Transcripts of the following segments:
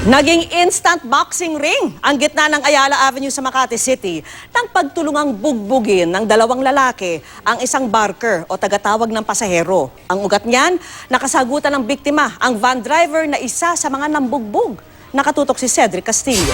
Naging instant boxing ring ang gitna ng Ayala Avenue sa Makati City nang pagtulungang bugbugin ng dalawang lalaki ang isang barker o tagatawag ng pasahero. Ang ugat niyan, nakasagutan ng biktima, ang van driver na isa sa mga nambugbog. Nakatutok si Cedric Castillo.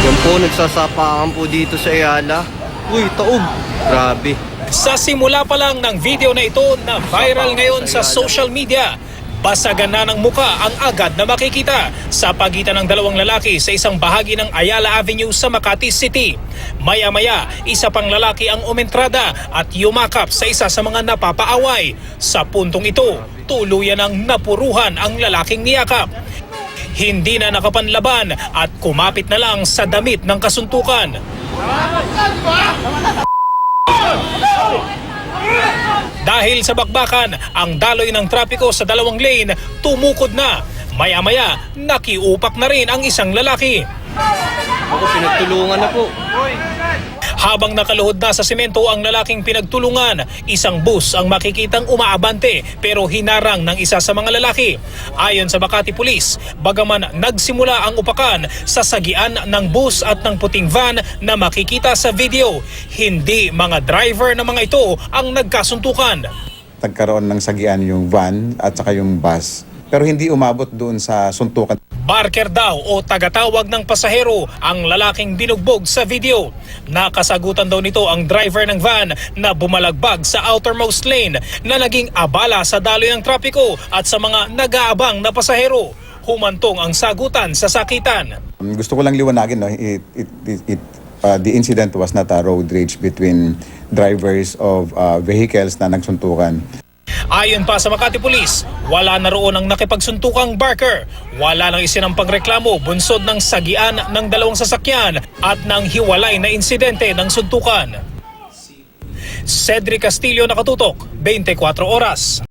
Yan po, nagsasapaan po dito sa Ayala. Uy, taob. Grabe. Sa simula pa lang ng video na ito na viral ngayon sa social media, basagan na ng muka ang agad na makikita sa pagitan ng dalawang lalaki sa isang bahagi ng Ayala Avenue sa Makati City. Maya-maya, isa pang lalaki ang umentrada at yumakap sa isa sa mga napapaaway. Sa puntong ito, tuluyan ang napuruhan ang lalaking niyakap. Hindi na nakapanlaban at kumapit na lang sa damit ng kasuntukan. Dahil sa bakbakan, ang daloy ng trapiko sa dalawang lane tumukod na. Maya-maya, nakiupak na rin ang isang lalaki. Ako, pinagtulungan na po. Habang nakaluhod na sa semento ang lalaking pinagtulungan, isang bus ang makikitang umaabante pero hinarang ng isa sa mga lalaki. Ayon sa Makati Police, bagaman nagsimula ang upakan sa sagian ng bus at ng puting van na makikita sa video, hindi mga driver ng mga ito ang nagkasuntukan. Nagkaroon ng sagian yung van at saka yung bus, pero hindi umabot doon sa suntukan. Barker daw o tagatawag ng pasahero ang lalaking binugbog sa video. Nakasagutan daw nito ang driver ng van na bumalagbag sa outermost lane na naging abala sa daloy ng trapiko at sa mga nag-aabang na pasahero. Humantong ang sagutan sa sakitan. Gusto ko lang liwanagin, no? The incident was not a road rage between drivers of vehicles na nagsuntukan. Ayon pa sa Makati Police, wala na roon ang nakipagsuntukang barker. Wala nang isinampang reklamo bunsod ng sagian ng dalawang sasakyan at ng hiwalay na insidente ng suntukan. Cedric Castillo, nakatutok, 24 oras.